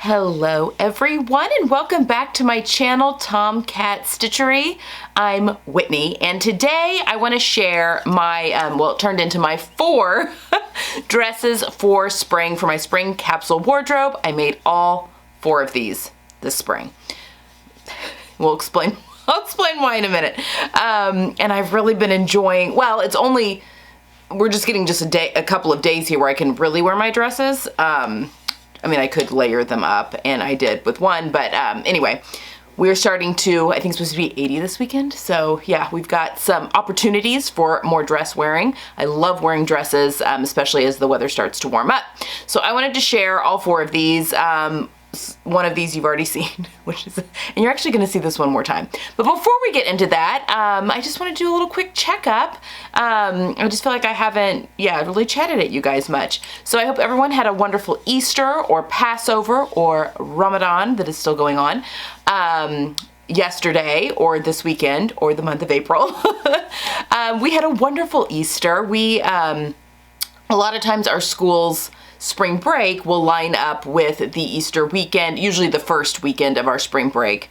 Hello everyone and welcome back to my channel, Tomcat Stitchery. I'm Whitney and today I want to share my, it turned into my 4 dresses for spring for my spring capsule wardrobe. I made all 4 of these this spring. I'll explain why in a minute. And I've really been enjoying, we're just getting a couple of days here where I can really wear my dresses. I could layer them up, and I did with one, but anyway, we're starting to, I think it's supposed to be 80 this weekend, so yeah, we've got some opportunities for more dress wearing. I love wearing dresses, especially as the weather starts to warm up. So I wanted to share all 4 of these. One of these you've already seen, and you're actually going to see this one more time. But before we get into that, I just want to do a little quick checkup. I just feel like I haven't, really chatted at you guys much. So I hope everyone had a wonderful Easter or Passover or Ramadan that is still going on yesterday or this weekend or the month of April. We had a wonderful Easter. A lot of times our schools spring break will line up with the Easter weekend, usually the first weekend of our spring break.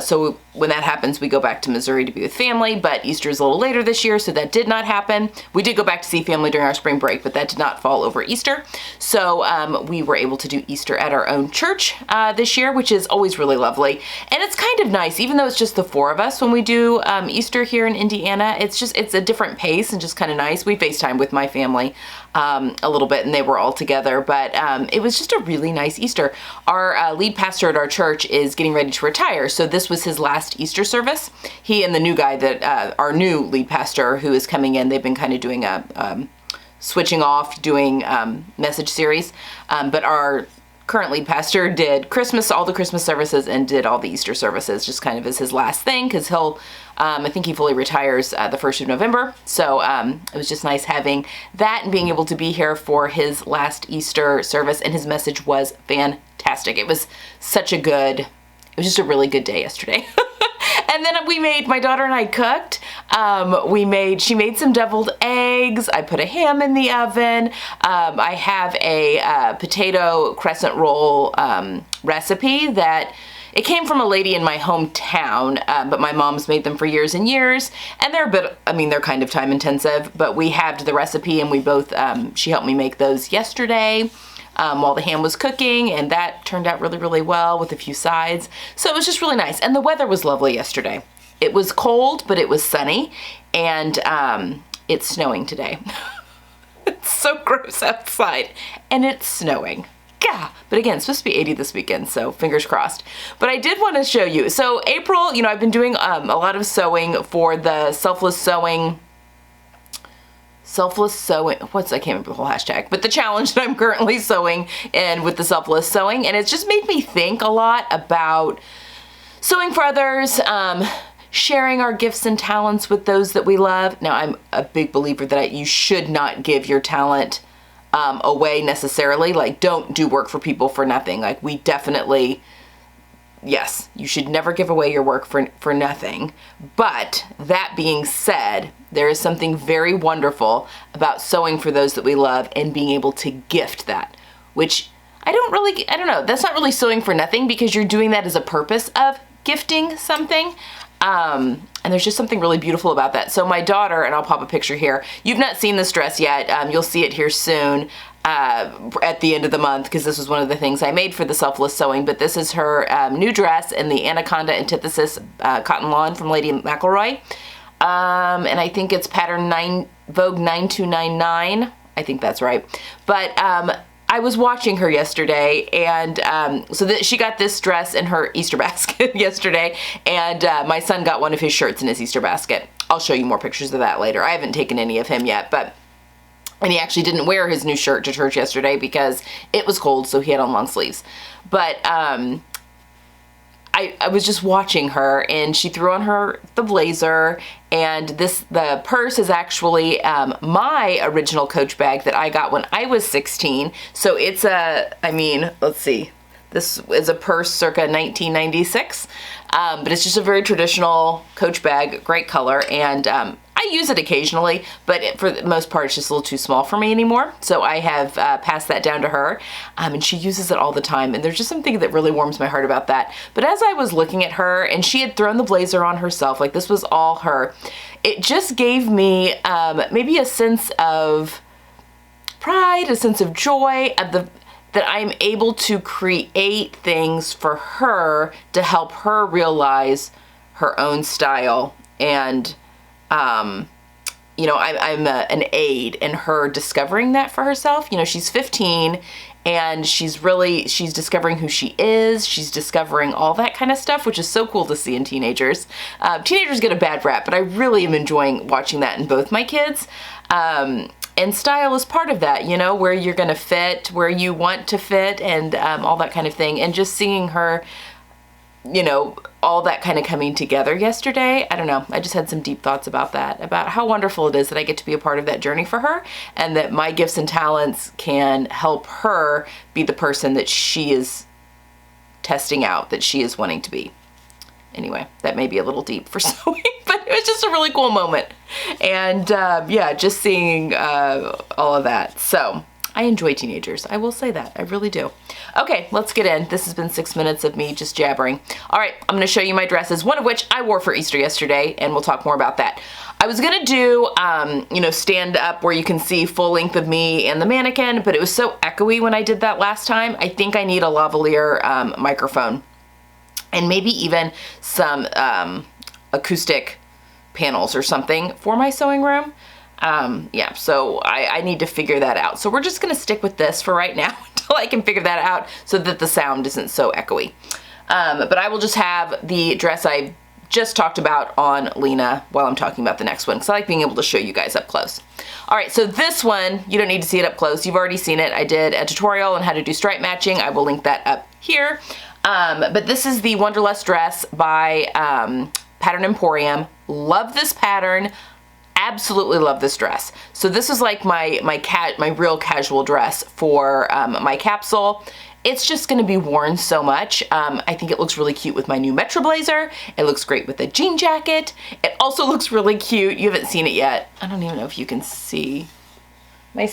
So when that happens, we go back to Missouri to be with family, but Easter is a little later this year, so that did not happen. We did go back to see family during our spring break, but that did not fall over Easter. So we were able to do Easter at our own church this year, which is always really lovely. And it's kind of nice, even though it's just the 4 of us when we do Easter here in Indiana, it's a different pace and just kind of nice. We FaceTime with my family a little bit, and they were all together, but it was just a really nice Easter. Our lead pastor at our church is getting ready to retire, so this was his last Easter service. He and the new guy our new lead pastor who is coming in, they've been kind of doing switching off, doing message series, but our current lead pastor did all the Christmas services and did all the Easter services, just kind of as his last thing, because I think he fully retires the 1st of November. So it was just nice having that and being able to be here for his last Easter service, and his message was fantastic. It was just a really good day yesterday. And then my daughter and I cooked. She made some deviled eggs. I put a ham in the oven. I have a potato crescent roll recipe that it came from a lady in my hometown, but my mom's made them for years and years. And they're kind of time intensive, but we halved the recipe and we both, she helped me make those yesterday. While the ham was cooking, and that turned out really, really well with a few sides. So it was just really nice. And the weather was lovely yesterday. It was cold, but it was sunny, and it's snowing today. It's so gross outside, and it's snowing. Yeah. But again, it's supposed to be 80 this weekend, so fingers crossed. But I did want to show you. So April, I've been doing a lot of sewing for the selfless sewing, I can't remember the whole hashtag, but the challenge that I'm currently sewing in with the selfless sewing, and it's just made me think a lot about sewing for others, sharing our gifts and talents with those that we love. Now, I'm a big believer that you should not give your talent away necessarily. Like, don't do work for people for nothing. Like, we definitely, yes, you should never give away your work for nothing. But that being said, there is something very wonderful about sewing for those that we love and being able to gift that, which I don't know, that's not really sewing for nothing, because you're doing that as a purpose of gifting something. And there's just something really beautiful about that. So my daughter, and I'll pop a picture here, you've not seen this dress yet, you'll see it here soon. At the end of the month, because this was one of the things I made for the selfless sewing, but this is her new dress in the Anaconda Antithesis cotton lawn from Lady McElroy. And I think it's pattern Vogue 9299. I think that's right. But I was watching her yesterday, and she got this dress in her Easter basket yesterday, and my son got one of his shirts in his Easter basket. I'll show you more pictures of that later. I haven't taken any of him yet, and he actually didn't wear his new shirt to church yesterday because it was cold, so he had on long sleeves. But I was just watching her, and she threw on the blazer, and the purse is actually my original Coach bag that I got when I was 16. So it's let's see. This is a purse circa 1996, but it's just a very traditional Coach bag, great color, and I use it occasionally, but for the most part, it's just a little too small for me anymore. So I have passed that down to her, and she uses it all the time. And there's just something that really warms my heart about that. But as I was looking at her, and she had thrown the blazer on herself, like this was all her, it just gave me maybe a sense of pride, a sense of joy that I'm able to create things for her to help her realize her own style. And, you know, I'm an aid in her discovering that for herself. You know, she's 15 and she's discovering who she is. She's discovering all that kind of stuff, which is so cool to see in teenagers. Teenagers get a bad rap, but I really am enjoying watching that in both my kids. And style is part of that, you know, where you're going to fit, where you want to fit, and all that kind of thing. And just seeing her, you know, all that kind of coming together yesterday, I don't know, I just had some deep thoughts about that, about how wonderful it is that I get to be a part of that journey for her, and that my gifts and talents can help her be the person that she is testing out, that she is wanting to be. Anyway, that may be a little deep for sewing, but it was just a really cool moment. And yeah, just seeing all of that. So I enjoy teenagers. I will say that. I really do. Okay, let's get in. This has been 6 minutes of me just jabbering. All right, I'm going to show you my dresses, one of which I wore for Easter yesterday, and we'll talk more about that. I was going to do, you know, stand up where you can see full length of me and the mannequin, but it was so echoey when I did that last time. I think I need a lavalier microphone. And maybe even some acoustic panels or something for my sewing room. Yeah, so I need to figure that out. So we're just gonna stick with this for right now until I can figure that out so that the sound isn't so echoey. But I will just have the dress I just talked about on Lena while I'm talking about the next one, because I like being able to show you guys up close. All right, so this one, you don't need to see it up close. You've already seen it. I did a tutorial on how to do stripe matching. I will link that up here. But this is the Wanderlust dress by Pattern Emporium. Love this pattern. Absolutely love this dress. So this is like my real casual dress for my capsule. It's just gonna be worn so much. I think it looks really cute with my new Metro blazer. It looks great with a jean jacket. It also looks really cute. You haven't seen it yet. I don't even know if you can see my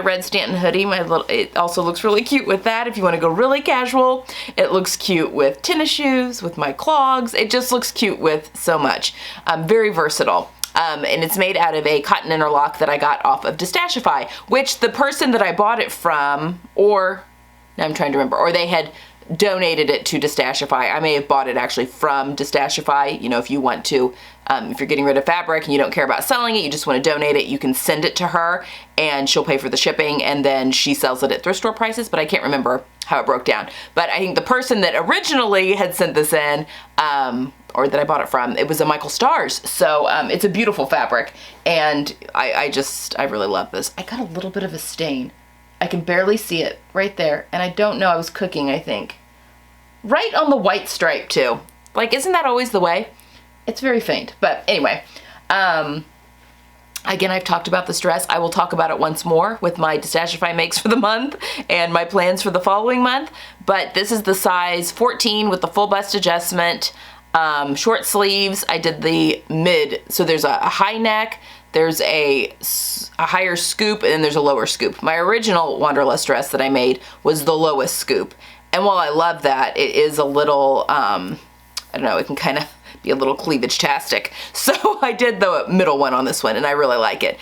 red Stanton hoodie. It also looks really cute with that. If you want to go really casual, it looks cute with tennis shoes, with my clogs. It just looks cute with so much. Very versatile. And it's made out of a cotton interlock that I got off of Distashify, which the person that I bought it from, or now I'm trying to remember, or they had donated it to Distashify. I may have bought it actually from Distashify. You know, if you want to, if you're getting rid of fabric and you don't care about selling it, you just want to donate it, you can send it to her and she'll pay for the shipping, and then she sells it at thrift store prices, but I can't remember how it broke down. But I think the person that originally had sent this in, or that I bought it from, it was a Michael Stars. So it's a beautiful fabric, and I really love this. I got a little bit of a stain. I can barely see it right there, and I don't know, I was cooking, I think. Right on the white stripe too. Like, isn't that always the way? It's very faint, but anyway. Again, I've talked about this dress. I will talk about it once more with my Distashify makes for the month and my plans for the following month. But this is the size 14 with the full bust adjustment, short sleeves. I did the mid, so there's a high neck, there's a higher scoop, and then there's a lower scoop. My original Wanderlust dress that I made was the lowest scoop. And while I love that, it is a little, I don't know, it can kind of be a little cleavage-tastic. So I did the middle one on this one, and I really like it.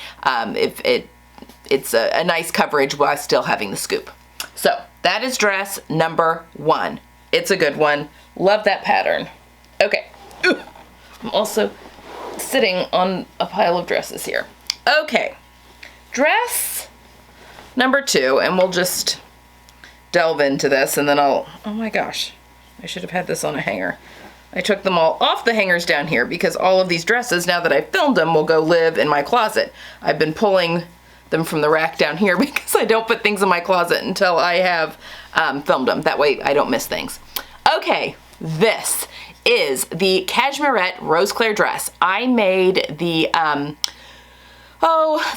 It's a nice coverage while still having the scoop. So that is dress number 1. It's a good one. Love that pattern. Okay. Ooh. I'm also sitting on a pile of dresses here. Okay. Dress number 2, and we'll just delve into this, and then oh my gosh, I should have had this on a hanger. I took them all off the hangers down here because all of these dresses, now that I've filmed them, will go live in my closet. I've been pulling them from the rack down here because I don't put things in my closet until I have filmed them. That way I don't miss things. Okay, this is the Cashmerette Rose Claire dress. I made the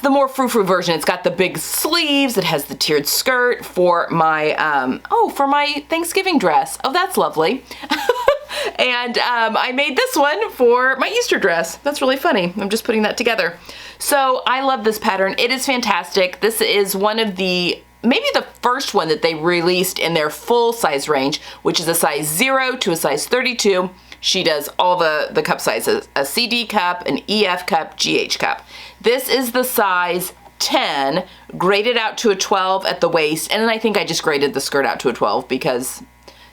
the more frou-frou version. It's got the big sleeves. It has the tiered skirt for my, for my Thanksgiving dress. Oh, that's lovely. And I made this one for my Easter dress. That's really funny. I'm just putting that together. So I love this pattern. It is fantastic. This is one of maybe the first one that they released in their full size range, which is a size 0 to a size 32. She does all the cup sizes, a CD cup, an EF cup, GH cup. This is the size 10, graded out to a 12 at the waist, and then I think I just graded the skirt out to a 12 because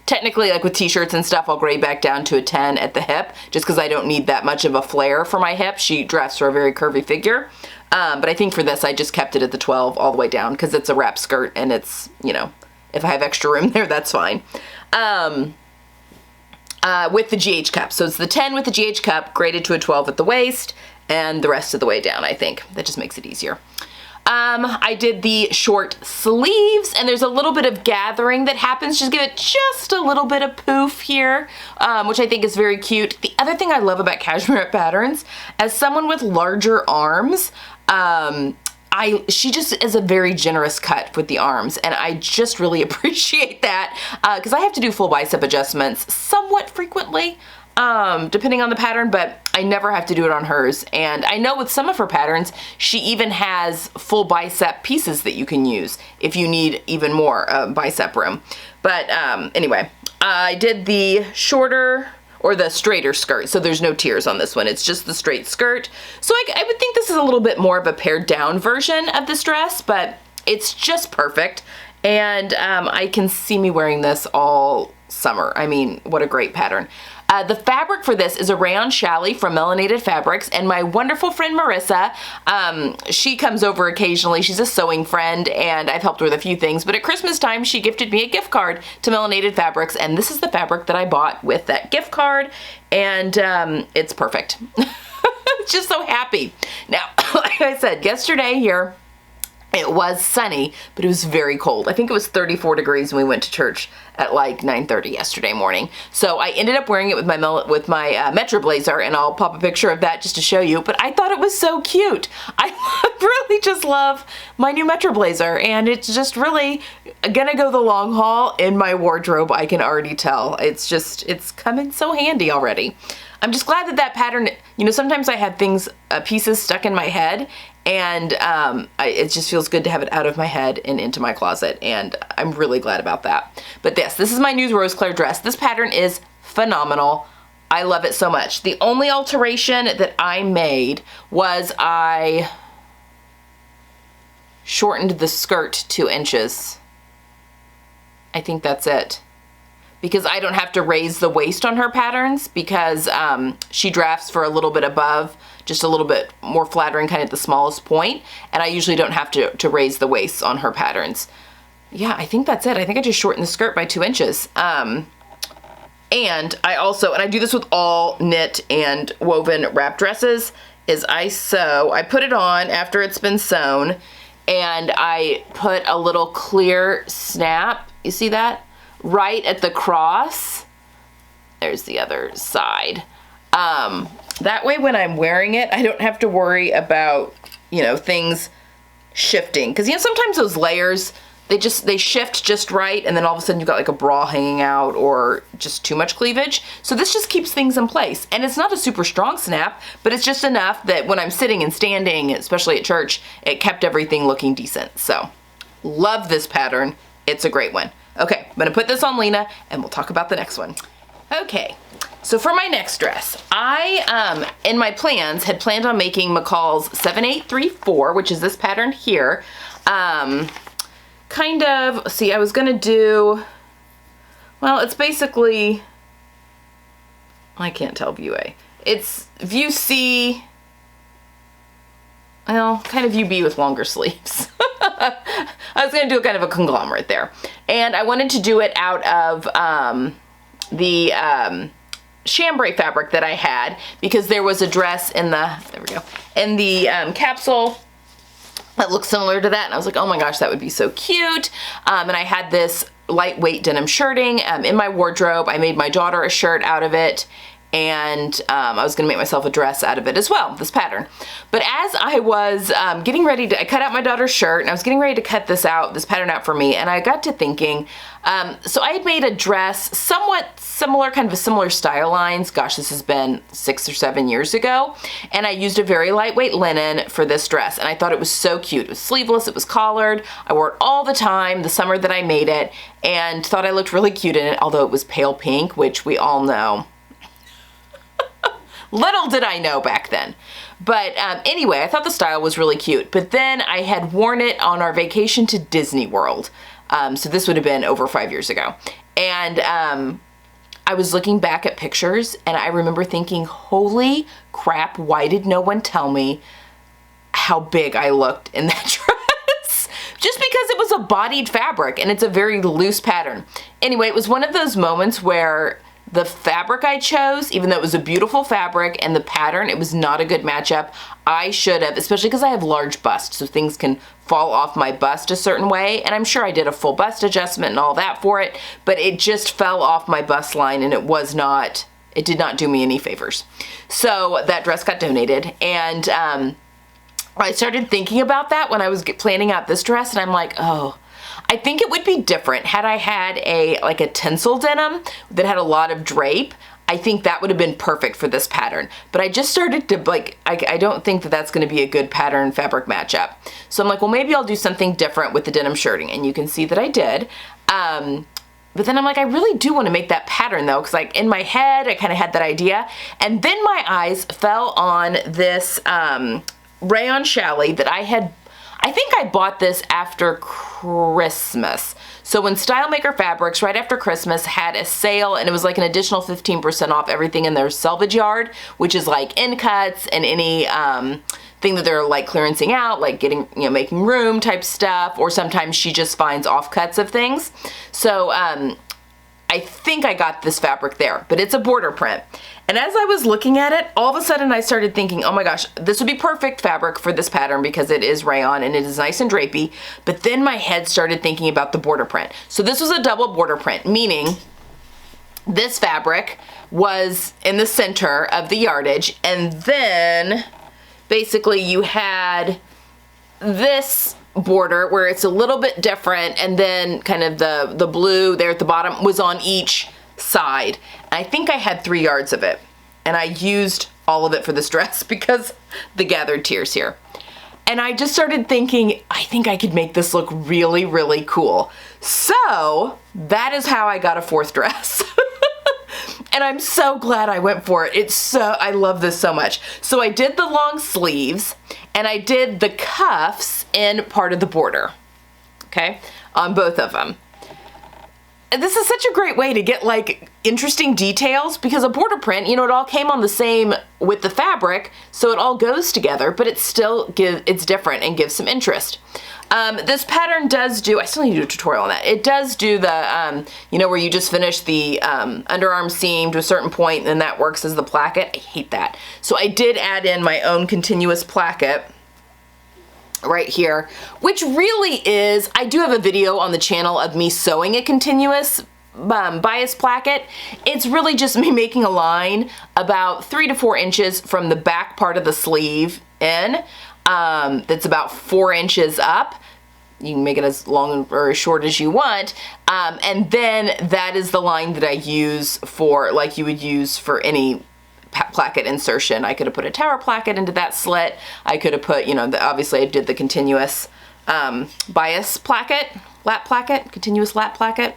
technically, like with t-shirts and stuff, I'll grade back down to a 10 at the hip just because I don't need that much of a flare for my hip. She dressed for a very curvy figure. But I think for this, I just kept it at the 12 all the way down because it's a wrap skirt and it's, you know, if I have extra room there, that's fine. With the GH cup. So it's the 10 with the GH cup, graded to a 12 at the waist, and the rest of the way down, I think. That just makes it easier. I did the short sleeves, and there's a little bit of gathering that happens. Just give it just a little bit of poof here, which I think is very cute. The other thing I love about cashmere patterns, as someone with larger arms, she just is a very generous cut with the arms, and I just really appreciate that because I have to do full bicep adjustments somewhat frequently, depending on the pattern, but I never have to do it on hers. And I know with some of her patterns, she even has full bicep pieces that you can use if you need even more bicep room. But anyway, I did the shorter or the straighter skirt, so there's no tiers on this one. It's just the straight skirt. So I would think this is a little bit more of a pared down version of this dress, but it's just perfect. And I can see me wearing this all summer. I mean, what a great pattern. The fabric for this is a rayon challis from Melanated Fabrics, and my wonderful friend Marissa, she comes over occasionally. She's a sewing friend, and I've helped her with a few things, but at Christmas time, she gifted me a gift card to Melanated Fabrics, and this is the fabric that I bought with that gift card, and it's perfect. Just so happy. Now, like I said, yesterday here, it was sunny, but it was very cold. I think it was 34 degrees when we went to church at like 9:30 yesterday morning. So I ended up wearing it with my Metro blazer, and I'll pop a picture of that just to show you. But I thought it was so cute. I really just love my new Metro blazer, and it's just really gonna go the long haul in my wardrobe. I can already tell. It's coming so handy already. I'm just glad that pattern, you know, sometimes I have pieces stuck in my head, and it just feels good to have it out of my head and into my closet, and I'm really glad about that. But this is my new Rose Claire dress. This pattern is phenomenal. I love it so much. The only alteration that I made was I shortened the skirt 2 inches. I think that's it. Because I don't have to raise the waist on her patterns because she drafts for a little bit above, just a little bit more flattering kind of at the smallest point, and I usually don't have to raise the waist on her patterns. Yeah, I think that's it. I think I just shortened the skirt by 2 inches. And I do this with all knit and woven wrap dresses, is I put it on after it's been sewn, and I put a little clear snap, you see that? Right at the cross. There's the other side. That way when I'm wearing it, I don't have to worry about, you know, things shifting. Because, you know, sometimes those layers, they shift just right, and then all of a sudden you've got like a bra hanging out or just too much cleavage. So this just keeps things in place. And it's not a super strong snap, but it's just enough that when I'm sitting and standing, especially at church, it kept everything looking decent. So, love this pattern. It's a great one. Okay, I'm gonna put this on Lena, and we'll talk about the next one. Okay, so for my next dress, I, in my plans, had planned on making McCall's 7834, which is this pattern here. Kind of, see, I was gonna do, well, it's basically, I can't tell view A. It's view C, well, kind of view B with longer sleeves. I was going to do kind of a conglomerate there. And I wanted to do it out of the chambray fabric that I had, because there was a dress in the capsule that looks similar to that, and I was like, oh my gosh, that would be so cute. And I had this lightweight denim shirting in my wardrobe. I made my daughter a shirt out of it, and I was gonna make myself a dress out of it as well, this pattern. But as I was getting ready to, I cut out my daughter's shirt, and I was getting ready to cut this pattern out for me, and I got to thinking, so I had made a dress somewhat similar, kind of a similar style lines. Gosh, this has been 6 or 7 years ago, and I used a very lightweight linen for this dress, and I thought it was so cute. It was sleeveless, it was collared, I wore it all the time the summer that I made it, and thought I looked really cute in it, although it was pale pink, which we all know. Little did I know back then. But anyway, I thought the style was really cute. But then I had worn it on our vacation to Disney World. So this would have been over 5 years ago. And I was looking back at pictures, and I remember thinking, holy crap, why did no one tell me how big I looked in that dress? Just because it was a bodied fabric, and it's a very loose pattern. Anyway, it was one of those moments where the fabric I chose, even though it was a beautiful fabric, and the pattern, it was not a good matchup. I should have, especially because I have large bust, so things can fall off my bust a certain way, and I'm sure I did a full bust adjustment and all that for it, but it just fell off my bust line, and it did not do me any favors. So that dress got donated, and I started thinking about that when I was planning out this dress, and I'm like, oh, I think it would be different had I had a tinsel denim that had a lot of drape. I think that would have been perfect for this pattern. But I just started to I don't think that that's going to be a good pattern fabric matchup. So I'm like, well, maybe I'll do something different with the denim shirting. And you can see that I did. But then I'm like, I really do want to make that pattern though, because in my head, I kind of had that idea. And then my eyes fell on this rayon challis that I think I bought this after Christmas. So when Style Maker Fabrics, right after Christmas, had a sale, and it was like an additional 15% off everything in their selvage yard, which is like end cuts and any thing that they're like clearancing out, like getting, making room type stuff, or sometimes she just finds offcuts of things. So I think I got this fabric there, but it's a border print. And as I was looking at it, all of a sudden I started thinking, oh my gosh, this would be perfect fabric for this pattern because it is rayon and it is nice and drapey. But then my head started thinking about the border print. So this was a double border print, meaning this fabric was in the center of the yardage, and then basically you had this border where it's a little bit different, and then kind of the blue there at the bottom was on each side. I think I had 3 yards of it, and I used all of it for this dress because the gathered tears here. And I just started thinking, I think I could make this look really, really cool. So that is how I got a 4th dress. And I'm so glad I went for it. I love this so much. So I did the long sleeves, and I did the cuffs in part of the border, okay, on both of them. And this is such a great way to get interesting details, because a border print, it all came on the same with the fabric, so it all goes together, but it's different and gives some interest. This pattern does do, I still need to do a tutorial on that. It does do the, where you just finish the underarm seam to a certain point, and then that works as the placket. I hate that. So I did add in my own continuous placket right here, which really is, I do have a video on the channel of me sewing a continuous bias placket. It's really just me making a line about 3 to 4 inches from the back part of the sleeve in, that's about 4 inches up. You can make it as long or as short as you want. And then that is the line that I use for, like you would use for any placket insertion. I could have put a tower placket into that slit. I could have put, obviously I did the continuous bias placket, lap placket, continuous lap placket.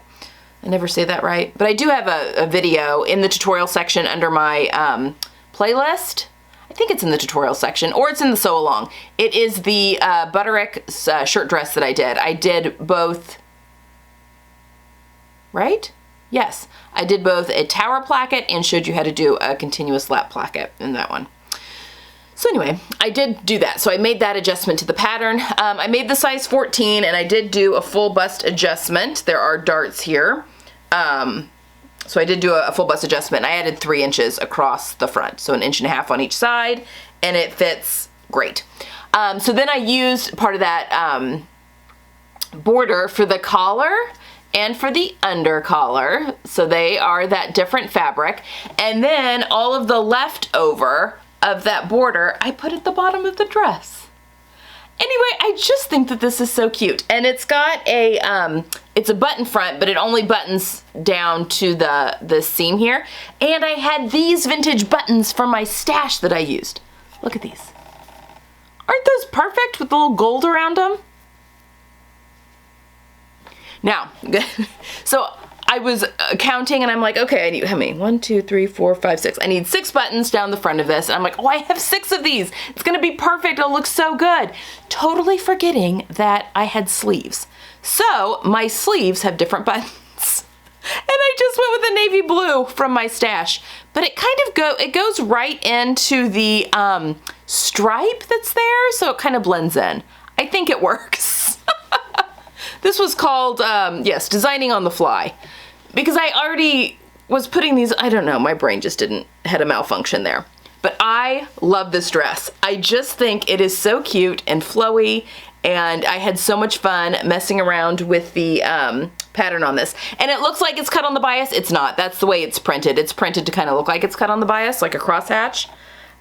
I never say that right. But I do have a video in the tutorial section under my playlist. I think it's in the tutorial section, or it's in the sew along. It is the Butterick shirt dress that I did. I did both, right? Yes, I did both a tower placket and showed you how to do a continuous lap placket in that one. So anyway, I did do that. So I made that adjustment to the pattern. I made the size 14, and I did do a full bust adjustment. There are darts here. So I did do a full bust adjustment. I added 3 inches across the front, so 1.5 inches on each side, and it fits great. So then I used part of that border for the collar, and for the under collar. So they are that different fabric. And then all of the leftover of that border, I put at the bottom of the dress. Anyway, I just think that this is so cute. And it's got a, it's a button front, but it only buttons down to the seam here. And I had these vintage buttons from my stash that I used. Look at these. Aren't those perfect with the little gold around them? Now, so I was counting and I'm like, okay, I need how many? 1, 2, 3, 4, 5, 6. I need 6 buttons down the front of this. And I'm like, oh, I have 6 of these. It's gonna be perfect. It'll look so good. Totally forgetting that I had sleeves. So my sleeves have different buttons. And I just went with a navy blue from my stash. But it kind of it goes right into the stripe that's there, so it kind of blends in. I think it works. This was called, yes, designing on the fly. Because I already was putting these, I don't know, my brain just had a malfunction there. But I love this dress. I just think it is so cute and flowy, and I had so much fun messing around with the pattern on this. And it looks like it's cut on the bias. It's not. That's the way it's printed. It's printed to kind of look like it's cut on the bias, like a crosshatch.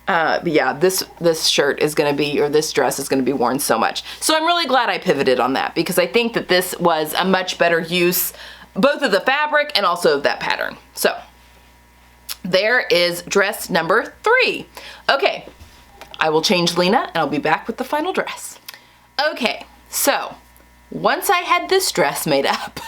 But yeah, this shirt is gonna be, or this dress is gonna be worn so much. So I'm really glad I pivoted on that, because I think that this was a much better use, both of the fabric and also of that pattern. So there is dress number 3. Okay, I will change Lena and I'll be back with the final dress. Okay, so once I had this dress made up,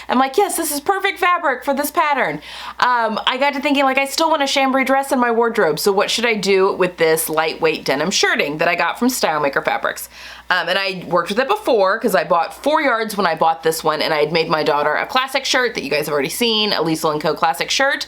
I'm like, yes, this is perfect fabric for this pattern. I got to thinking, like, I still want a chambray dress in my wardrobe, so what should I do with this lightweight denim shirting that I got from Stylemaker Fabrics? And I worked with it before, because I bought 4 yards when I bought this one, and I had made my daughter a classic shirt that you guys have already seen, a Liesl & Co. classic shirt.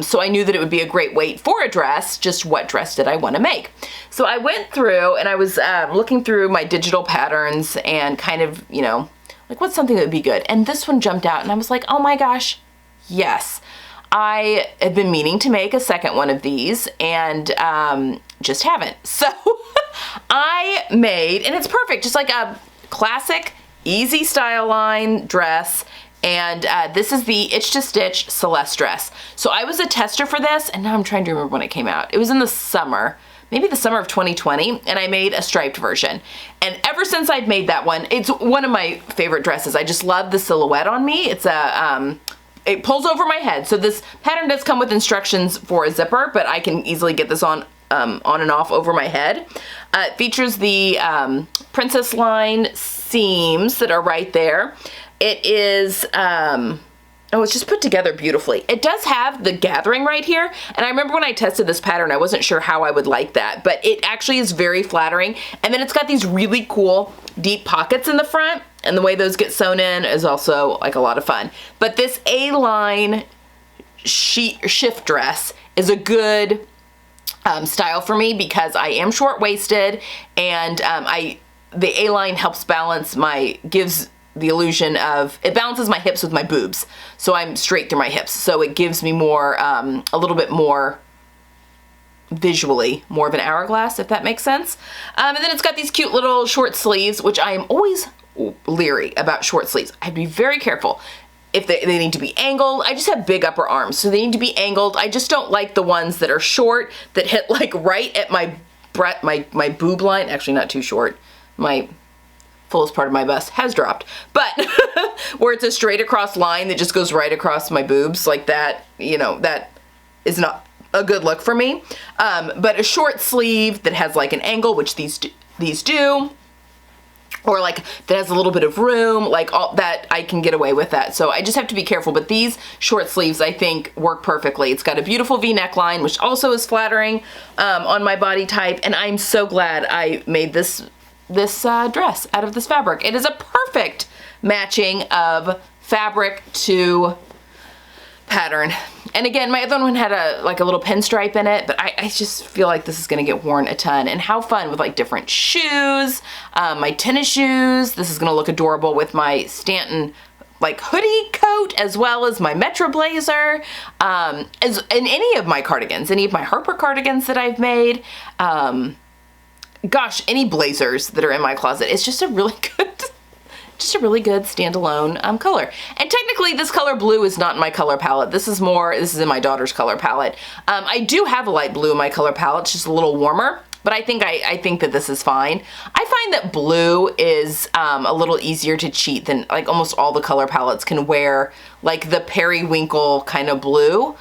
So I knew that it would be a great weight for a dress, just what dress did I want to make? So I went through, and I was looking through my digital patterns and kind of, you know, like, what's something that would be good? And this one jumped out and I was like, oh my gosh, yes. I have been meaning to make a second one of these and just haven't. So I made, and it's perfect, just like a classic, easy style line dress. And this is the Itch to Stitch Celeste dress. So I was a tester for this, and now I'm trying to remember when it came out. It was in the summer. Maybe the summer of 2020, and I made a striped version. And ever since I've made that one, it's one of my favorite dresses. I just love the silhouette on me. It's a, it pulls over my head. So this pattern does come with instructions for a zipper, but I can easily get this on and off over my head. It features the princess line seams that are right there. It is, oh, it's just put together beautifully. It does have the gathering right here, and I remember when I tested this pattern, I wasn't sure how I would like that, but it actually is very flattering. And then it's got these really cool deep pockets in the front, and the way those get sewn in is also like a lot of fun. But this A-line shift dress is a good style for me, because I am short-waisted, and the A-line helps balance gives the illusion of, it balances my hips with my boobs. So I'm straight through my hips. So it gives me more, a little bit more visually, more of an hourglass, if that makes sense. And then it's got these cute little short sleeves, which I am always leery about short sleeves. I have to be very careful. If they need to be angled. I just have big upper arms, so they need to be angled. I just don't like the ones that are short, that hit like right at my boob line. Actually, not too short. My fullest part of my bust has dropped, but where it's a straight across line that just goes right across my boobs like that, you know, that is not a good look for me. But a short sleeve that has like an angle, which these do, or like that has a little bit of room, like all that, I can get away with that. So I just have to be careful, but these short sleeves I think work perfectly. It's got a beautiful V neckline, which also is flattering on my body type, and I'm so glad I made this dress out of this fabric. It is a perfect matching of fabric to pattern. And again, my other one had a little pinstripe in it, but I just feel like this is gonna get worn a ton. And how fun with like different shoes, my tennis shoes. This is gonna look adorable with my Stanton like hoodie coat, as well as my Metro blazer, as in any of my cardigans, any of my Harper cardigans that I've made. Gosh, any blazers that are in my closet. It's just a really good, just a really good standalone color. And technically this color blue is not in my color palette. This is in my daughter's color palette. I do have a light blue in my color palette, it's just a little warmer, but I think that this is fine. I find that blue is a little easier to cheat than like almost all the color palettes can wear, like the periwinkle kind of blue.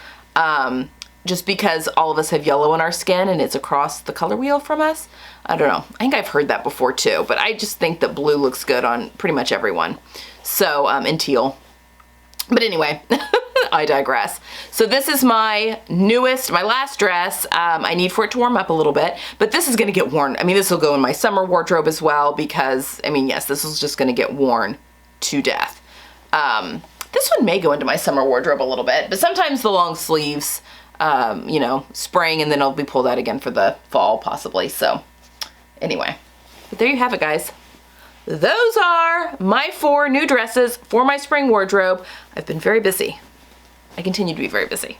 Just because all of us have yellow in our skin and it's across the color wheel from us. I don't know. I think I've heard that before too, but I just think that blue looks good on pretty much everyone. So, and teal. But anyway, I digress. So this is my last dress. I need for it to warm up a little bit, but this is gonna get worn. I mean, this will go in my summer wardrobe as well because, I mean, yes, this is just gonna get worn to death. This one may go into my summer wardrobe a little bit, but sometimes the long sleeves, you know, spring, and then it'll be pulled out again for the fall possibly. So anyway, but there you have it, guys. Those are my 4 new dresses for my spring wardrobe. I've been very busy. I continue to be very busy.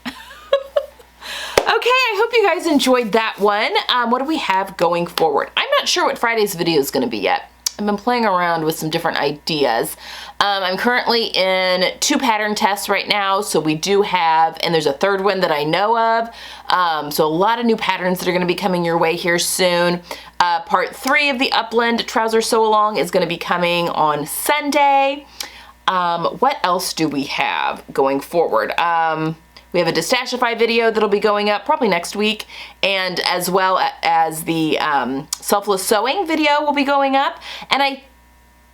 Okay, I hope you guys enjoyed that one. What do we have going forward? I'm not sure what Friday's video is gonna be yet. I've been playing around with some different ideas. I'm currently in 2 pattern tests right now, so we do have, and there's a 3rd one that I know of. So a lot of new patterns that are gonna be coming your way here soon. Part 3 of the Upland trouser sew along is gonna be coming on Sunday. What else do we have going forward? We have a Destashify video that'll be going up probably next week, and as well as the selfless sewing video will be going up. And I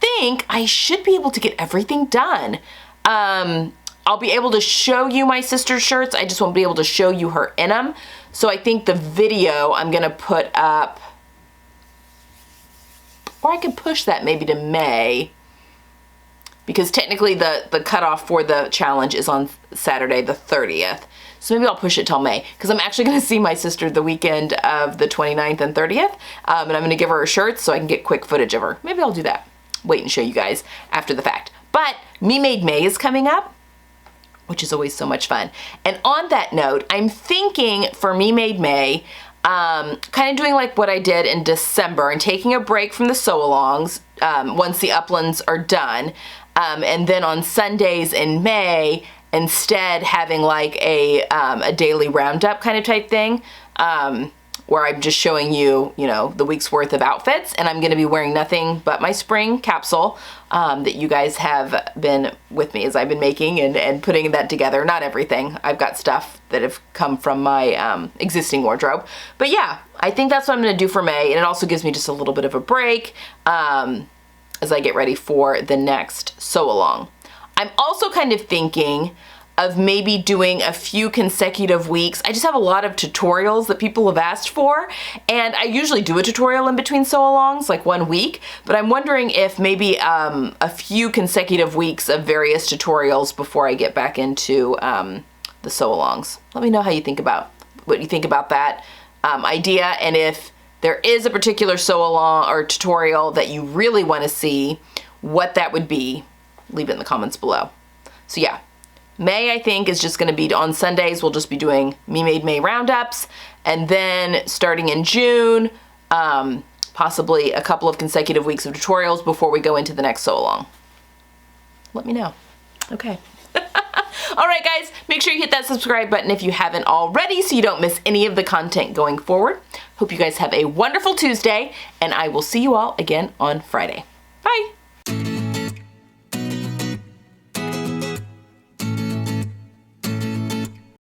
think I should be able to get everything done. I'll be able to show you my sister's shirts. I just won't be able to show you her in them. So I think the video I'm gonna put up, or I could push that maybe to May, because technically the cutoff for the challenge is on Saturday the 30th. So maybe I'll push it till May, because I'm actually gonna see my sister the weekend of the 29th and 30th, and I'm gonna give her her shirts so I can get quick footage of her. Maybe I'll do that. Wait and show you guys after the fact. But Me Made May is coming up, which is always so much fun. And on that note, I'm thinking for Me Made May, kind of doing like what I did in December and taking a break from the sew-alongs once the Uplands are done. And then on Sundays in May, instead having like a daily roundup kind of type thing, where I'm just showing you, you know, the week's worth of outfits, and I'm gonna be wearing nothing but my spring capsule that you guys have been with me as I've been making and putting that together. Not everything. I've got stuff that have come from my existing wardrobe. But yeah, I think that's what I'm gonna do for May, and it also gives me just a little bit of a break as I get ready for the next sew along. I'm also kind of thinking of maybe doing a few consecutive weeks. I just have a lot of tutorials that people have asked for, and I usually do a tutorial in between sew-alongs, like 1 week, but I'm wondering if maybe a few consecutive weeks of various tutorials before I get back into the sew-alongs. Let me know how you think about, what you think about that idea, and if there is a particular sew-along or tutorial that you really want to see, what that would be, leave it in the comments below. So yeah. May, I think, is just gonna be on Sundays. We'll just be doing Me Made May roundups. And then starting in June, possibly a couple of consecutive weeks of tutorials before we go into the next sew along. Let me know. Okay. All right, guys, make sure you hit that subscribe button if you haven't already so you don't miss any of the content going forward. Hope you guys have a wonderful Tuesday, and I will see you all again on Friday. Bye.